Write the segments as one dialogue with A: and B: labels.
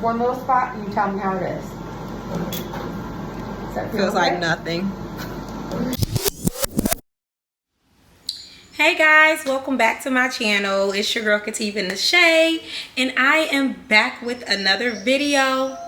A: one little spot and you tell me how it is. Does that feel
B: Feels
A: okay?
B: like nothing. Hey guys, welcome back to my channel. It's your girl Kativa in the shade, and I am back with another video.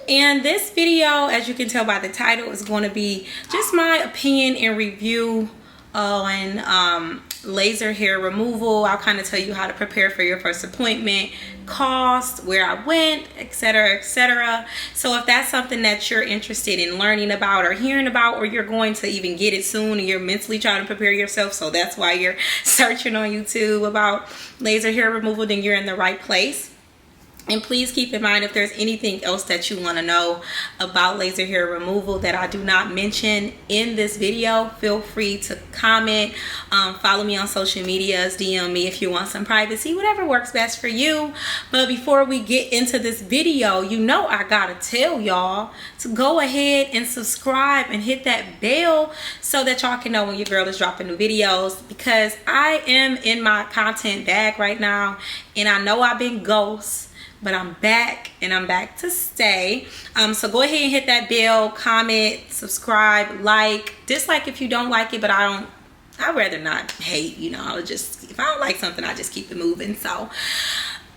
B: And this video, as you can tell by the title, is going to be just my opinion and review on laser hair removal. I'll kind of tell you how to prepare for your first appointment, cost, where I went, etc, etc. So if that's something that you're interested in learning about or hearing about, or you're going to even get it soon and you're mentally trying to prepare yourself, so that's why you're searching on YouTube about laser hair removal, then you're in the right place. And please keep in mind, if there's anything else that you want to know about laser hair removal that I do not mention in this video, feel free to comment. Follow me on social medias, DM me if you want some privacy, whatever works best for you. But before we get into this video, you know I gotta tell y'all to go ahead and subscribe and hit that bell so that y'all can know when your girl is dropping new videos, because I am in my content bag right now, and I know I've been ghost, but I'm back, and I'm back to stay. So go ahead and hit that bell, comment, subscribe, like, dislike if you don't like it, but I'd rather not hate, you know. If I don't like something, I just keep it moving. So,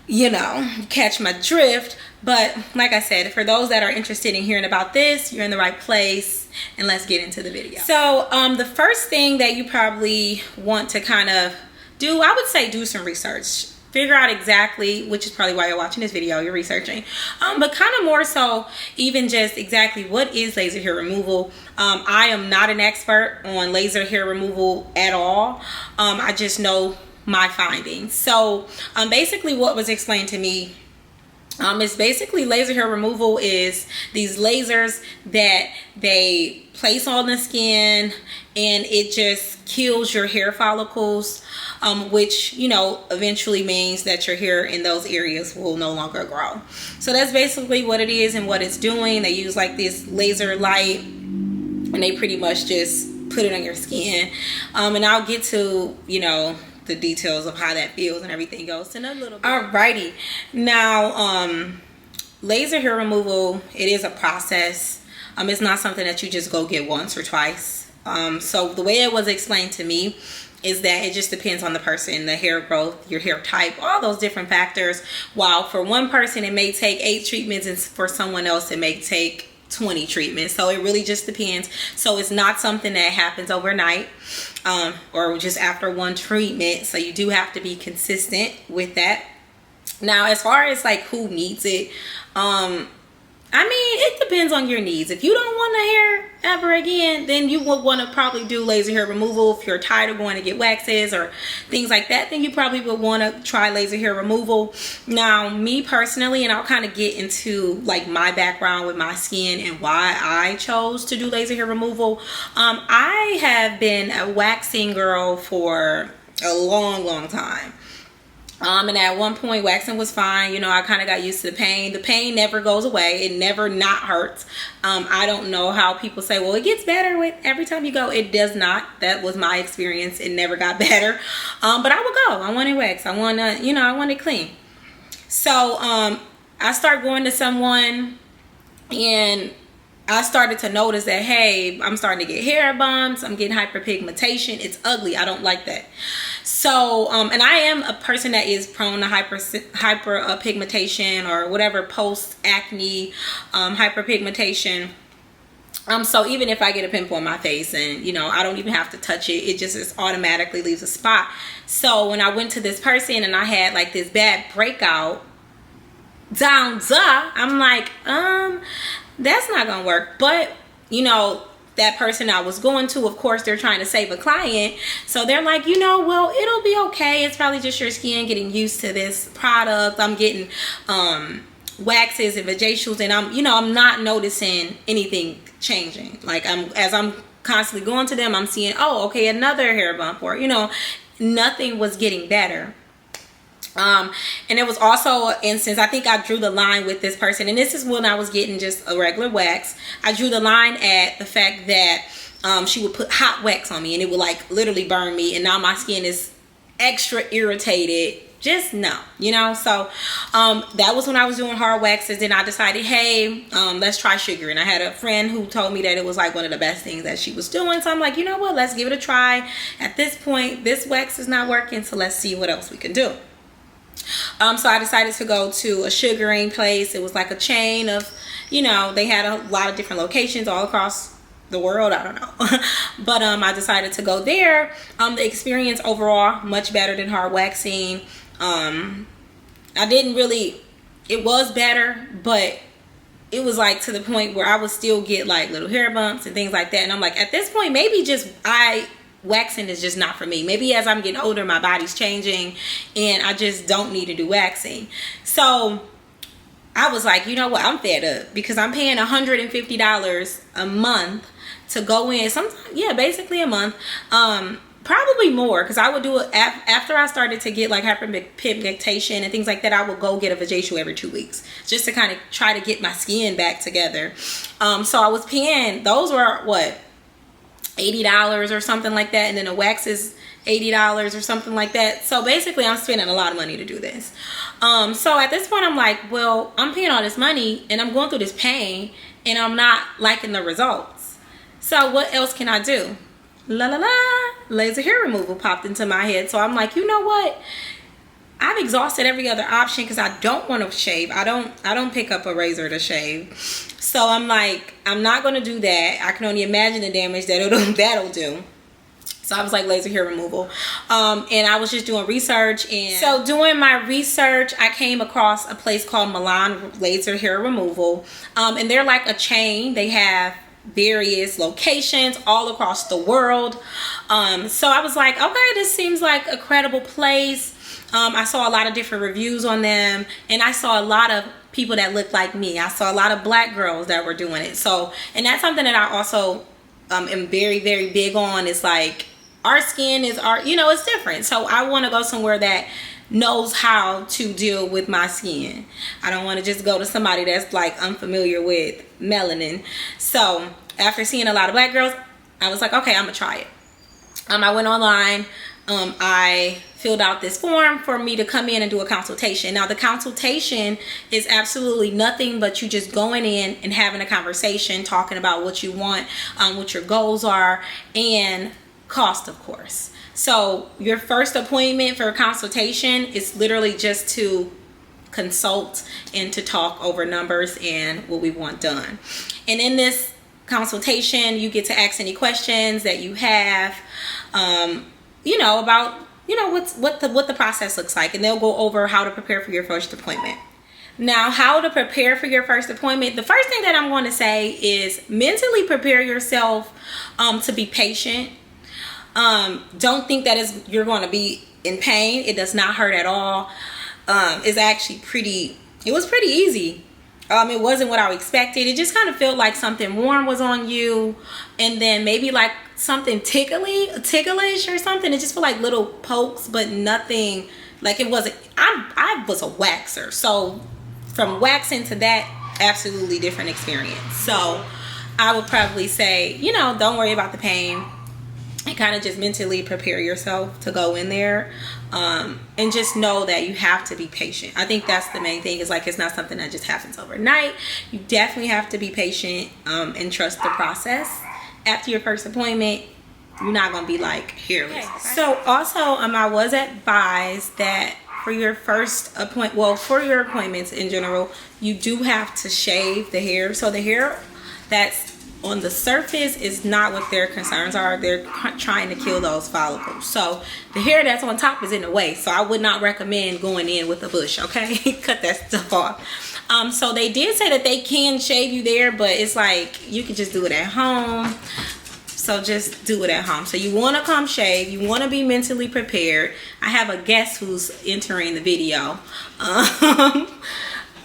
B: you know, catch my drift. But like I said, for those that are interested in hearing about this, you're in the right place, and let's get into the video. So the first thing that you probably want to kind of do, I would say do some research. Figure out exactly, which is probably why you're watching this video, you're researching, but kind of more so even just exactly what is laser hair removal. I am not an expert on laser hair removal at all. I just know my findings. So basically what was explained to me is basically laser hair removal is these lasers that they place on the skin, and it just kills your hair follicles, which, you know, eventually means that your hair in those areas will no longer grow. So that's basically what it is and what it's doing. They use like this laser light, and they pretty much just put it on your skin. And I'll get to, you know, the details of how that feels and everything goes in a little bit. Alrighty, now laser hair removal, it is a process. It's not something that you just go get once or twice. So the way it was explained to me is that it just depends on the person, the hair growth, your hair type, all those different factors. While for one person it may take 8 treatments, and for someone else it may take 20 treatments. So it really just depends. So it's not something that happens overnight, or just after one treatment. So you do have to be consistent with that. Now, as far as like who needs it, I mean, it depends on your needs. If you don't want the hair ever again, then you would want to probably do laser hair removal. If you're tired of going to get waxes or things like that, then you probably would want to try laser hair removal. Now, me personally, and I'll kind of get into like my background with my skin and why I chose to do laser hair removal. I have been a waxing girl for a long time. And at one point waxing was fine. You know, I kind of got used to the pain. The pain never goes away. It never not hurts. I don't know how people say, well, it gets better with every time you go. It does not. That was my experience. It never got better. But I would go. I wanted wax. I want to, you know, I want it clean. So I started going to someone, and I started to notice that, hey, I'm starting to get hair bumps. I'm getting hyperpigmentation. It's ugly. I don't like that. So, and I am a person that is prone to hyperpigmentation or whatever, post-acne hyperpigmentation. So even if I get a pimple on my face and, you know, I don't even have to touch it, it just automatically leaves a spot. So when I went to this person and I had like this bad breakout I'm like, that's not gonna work. But, you know, that person I was going to, of course, they're trying to save a client. So they're like, you know, well, it'll be okay. It's probably just your skin getting used to this product. I'm getting waxes and vajacials, and I'm not noticing anything changing. Like as I'm constantly going to them, I'm seeing, oh, okay, another hair bump, or, you know, nothing was getting better. And it was also an instance, I think I drew the line with this person, and this is when I was getting just a regular wax. I drew the line at the fact that she would put hot wax on me, and it would like literally burn me, and now my skin is extra irritated just no, you know. So that was when I was doing hard waxes. Then I decided, hey, let's try sugar. And I had a friend who told me that it was like one of the best things that she was doing. So I'm like, you know what, let's give it a try. At this point, this wax is not working, so let's see what else we can do. So I decided to go to a sugaring place. It was like a chain of, you know, they had a lot of different locations all across the world. I don't know. But I decided to go there. The experience overall, much better than hard waxing. I didn't really, it was better, but it was like to the point where I would still get like little hair bumps and things like that. And I'm like, at this point, maybe just waxing is just not for me. Maybe as I'm getting older, my body's changing and I just don't need to do waxing. So I was like, you know what, I'm fed up because I'm paying $150 a month to go in. Sometimes, yeah, basically a month. Probably more, because I would do it after I started to get like hyperpigmentation and things like that. I would go get a vajacial every 2 weeks just to kind of try to get my skin back together. So I was paying, those were what, $80 or something like that, and then the wax is $80 or something like that. So basically I'm spending a lot of money to do this. So at this point I'm like, well, I'm paying all this money and I'm going through this pain and I'm not liking the results. So what else can I do? La la la, laser hair removal popped into my head. So I'm like, you know what, I've exhausted every other option because I don't want to shave. I don't pick up a razor to shave. So I'm like, I'm not going to do that. I can only imagine the damage that'll do. So I was like, laser hair removal. And I was just doing research. And so doing my research, I came across a place called Milan Laser Hair Removal. And they're like a chain. They have various locations all across the world. So I was like, okay, this seems like a credible place. I saw a lot of different reviews on them, and I saw a lot of people that looked like me. I saw a lot of black girls that were doing it. So, and that's something that I also am very, very big on. It's like our skin is you know, it's different. So I want to go somewhere that knows how to deal with my skin. I don't want to just go to somebody that's like unfamiliar with melanin. So after seeing a lot of black girls, I was like, okay, I'm gonna try it. I went online. I filled out this form for me to come in and do a consultation. Now the consultation is absolutely nothing but you just going in and having a conversation, talking about what you want, what your goals are, and cost, of course. So your first appointment for a consultation is literally just to consult and to talk over numbers and what we want done. And in this consultation, you get to ask any questions that you have, you know, about, you know, what the process looks like, and they'll go over how to prepare for your first appointment. Now, how to prepare for your first appointment, the first thing that I'm going to say is mentally prepare yourself to be patient. Don't think that you're going to be in pain. It does not hurt at all. It's actually it was pretty easy. It wasn't what I expected. It just kind of felt like something warm was on you, and then maybe like something ticklish or something. It just felt like little pokes, but nothing like it wasn't. I was a waxer, so from waxing to that, absolutely different experience. So I would probably say, you know, don't worry about the pain and kind of just mentally prepare yourself to go in there, and just know that you have to be patient. I think that's the main thing, is like, it's not something that just happens overnight. You definitely have to be patient and trust the process. After your first appointment, you're not gonna be like hairless. Okay. So also I was advised that for your first appointment, well, for your appointments in general, you do have to shave the hair. So the hair that's on the surface is not what their concerns are. They're trying to kill those follicles. So the hair that's on top is in the way. So I would not recommend going in with a bush, okay? Cut that stuff off. So they did say that they can shave you there, but it's like you can just do it at home. So just do it at home. So you want to come shave. You want to be mentally prepared. I have a guest who's entering the video.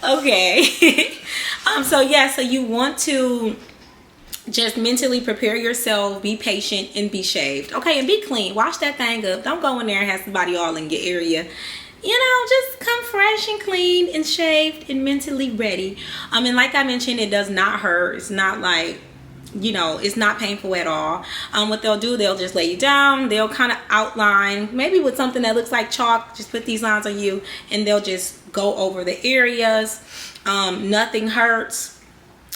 B: Okay. So yeah, so you want to just mentally prepare yourself, be patient, and be shaved. Okay, and be clean. Wash that thing up. Don't go in there and have somebody all in your area. You know, just come fresh and clean and shaved and mentally ready. And like I mentioned, it does not hurt. It's not like you know, it's not painful at all. What they'll do, they'll just lay you down, they'll kind of outline, maybe with something that looks like chalk, just put these lines on you, and they'll just go over the areas. Nothing hurts.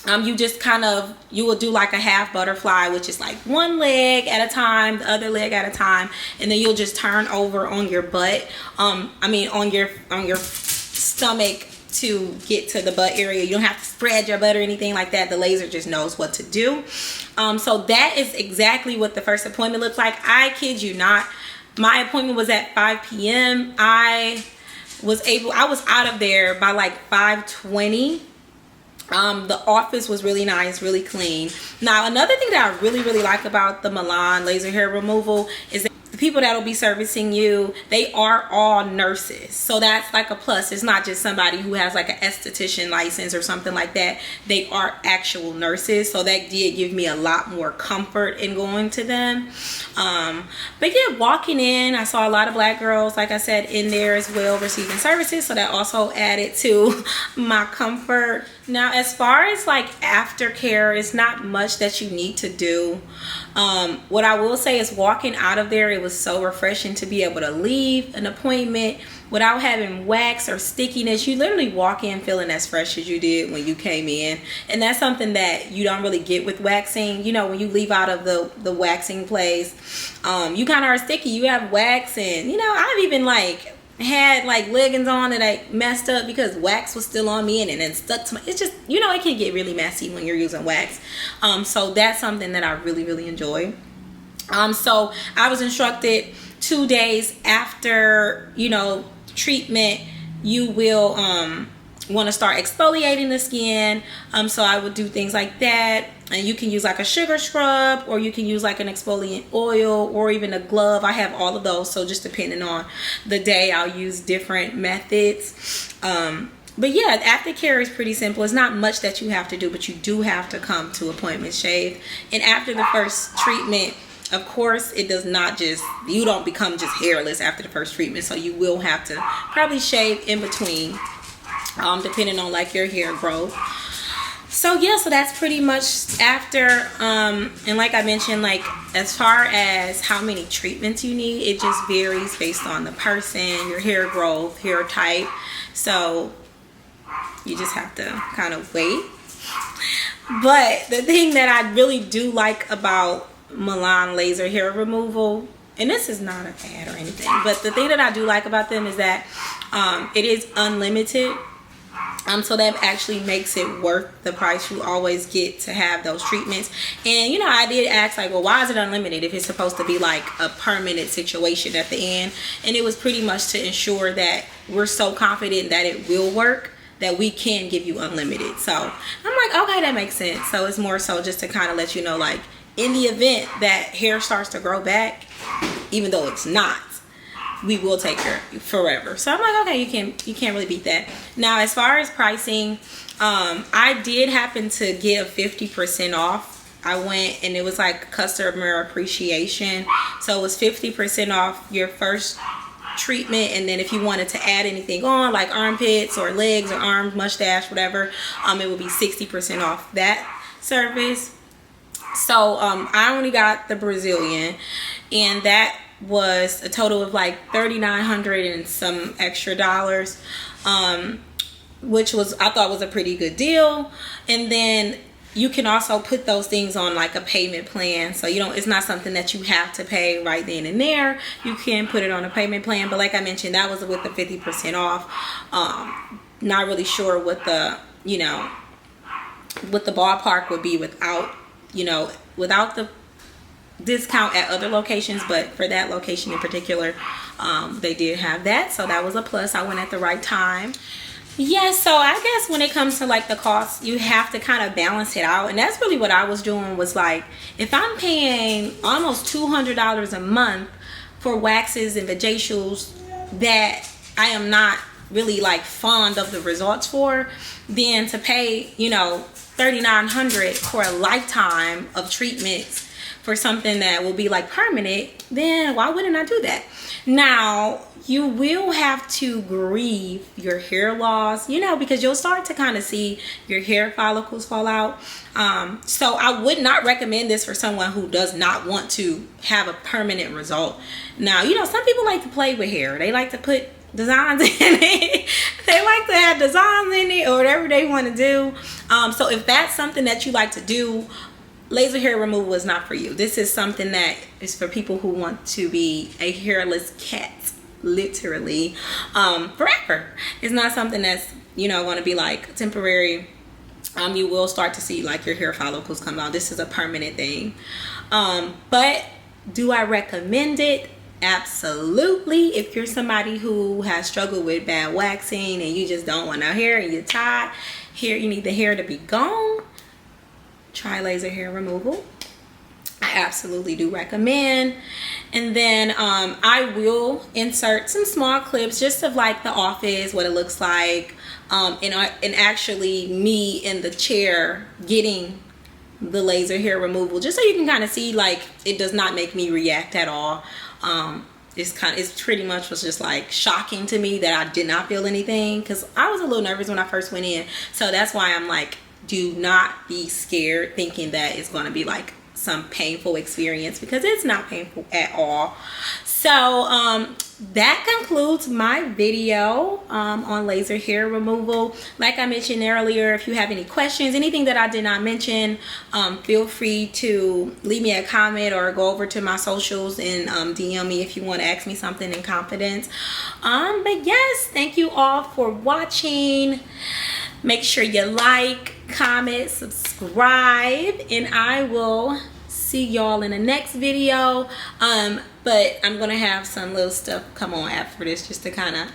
B: You just kind of, you will do like a half butterfly, which is like one leg at a time, the other leg at a time, and then you'll just turn over on your butt. I mean on your stomach to get to the butt area. You don't have to spread your butt or anything like that. The laser just knows what to do. So that is exactly what the first appointment looks like. I kid you not, my appointment was at 5 p.m. I was out of there by like 5:20. The office was really nice, really clean. Now, another thing that I really like about the Milan laser hair removal is that the people that will be servicing you, they are all nurses. So that's like a plus. It's not just somebody who has like an esthetician license or something like that. They are actual nurses. So that did give me a lot more comfort in going to them. But yeah, walking in, I saw a lot of black girls, like I said, in there as well, receiving services. So that also added to my comfort. Now, as far as like aftercare, it's not much that you need to do. What I will say is walking out of there, it was so refreshing to be able to leave an appointment without having wax or stickiness. You literally walk in feeling as fresh as you did when you came in. And that's something that you don't really get with waxing. You know, when you leave out of the waxing place, you kind of are sticky. You have wax, and you know, I've even like had like leggings on that I messed up because wax was still on me and then stuck to my, it's just, you know, it can get really messy when you're using wax. So that's something that I really enjoy. So I was instructed 2 days after, you know, treatment, you will want to start exfoliating the skin. So I would do things like that, and you can use like a sugar scrub, or you can use like an exfoliant oil, or even a glove. I have all of those, so just depending on the day, I'll use different methods. But yeah, aftercare is pretty simple. It's not much that you have to do, but you do have to come to appointment shave. And after the first treatment, of course, it does not just, you don't become just hairless after the first treatment, so you will have to probably shave in between, depending on like your hair growth. So yeah, so that's pretty much after. And like I mentioned, like as far as how many treatments you need, it just varies based on the person, your hair growth, hair type. So you just have to kind of wait. But the thing that I really do like about Milan laser hair removal, and this is not an ad or anything, but the thing that I do like about them is that it is unlimited. So that actually makes it worth the price you always get to have those treatments. And you know, I did ask like, well, why is it unlimited if it's supposed to be like a permanent situation at the end? And it was pretty much to ensure that we're so confident that it will work that we can give you unlimited. So I'm like, okay, that makes sense. So it's more so just to kind of let you know, like, in the event that hair starts to grow back, even though it's not, we will take care of you forever. So I'm like, okay, you can't really beat that. Now, as far as pricing, I did happen to get a 50% off. I went and it was like customer appreciation. So it was 50% off your first treatment, and then if you wanted to add anything on like armpits or legs or arms, mustache, whatever, it would be 60% off that service. So I only got the Brazilian, and that was a total of like $3,900 and some extra dollars, which was, I thought was a pretty good deal. And then you can also put those things on like a payment plan, so you don't, it's not something that you have to pay right then and there. You can put it on a payment plan, but like I mentioned, that was with the 50% off. Not really sure what the, you know, what the ballpark would be without, you know, without the discount at other locations, but for that location in particular, they did have that, so that was a plus. I went at the right time. Yeah, so I guess when it comes to like the cost, you have to kind of balance it out, and that's really what I was doing. Was like, if I'm paying almost $200 a month for waxes and vajacials that I am not really like fond of the results for, then to pay, you know, $3,900 for a lifetime of treatments for something that will be like permanent, then why wouldn't I do that? Now, you will have to grieve your hair loss, you know, because you'll start to kind of see your hair follicles fall out. So I would not recommend this for someone who does not want to have a permanent result. Now, you know, some people like to play with hair. They like to put designs in it. They like to have designs in it or whatever they want to do. So if that's something that you like to do, laser hair removal is not for you. This is something that is for people who want to be a hairless cat, literally, forever. It's not something that's, you know, going to be like temporary. You will start to see like your hair follicles come out. This is a permanent thing. But do I recommend it? Absolutely. If you're somebody who has struggled with bad waxing and you just don't want no hair and you're tired, you need the hair to be gone, try laser hair removal. I absolutely do recommend. And then I will insert some small clips just of like the office, what it looks like, and actually me in the chair getting the laser hair removal, just so you can kind of see like it does not make me react at all. It's pretty much was just like shocking to me that I did not feel anything, because I was a little nervous when I first went in. So that's why I'm like, do not be scared thinking that it's going to be like some painful experience, because it's not painful at all. So that concludes my video on laser hair removal. Like I mentioned earlier, if you have any questions, anything that I did not mention, feel free to leave me a comment or go over to my socials and DM me if you want to ask me something in confidence. But yes, thank you all for watching. Make sure you like, comment, subscribe, and I will see y'all in the next video. But I'm gonna have some little stuff come on after this just to kind of,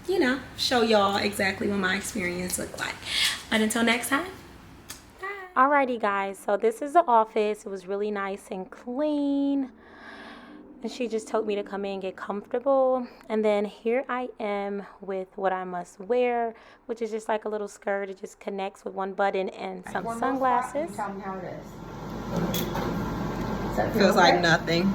B: you know, show y'all exactly what my experience looked like. But until next time, bye. Alrighty guys, so this is the office. It was really nice and clean, and she just told me to come in and get comfortable. And then here I am with what I must wear, which is just like a little skirt. It just connects with one button and some sunglasses.
A: Tell me how it is.
B: Feels like nothing.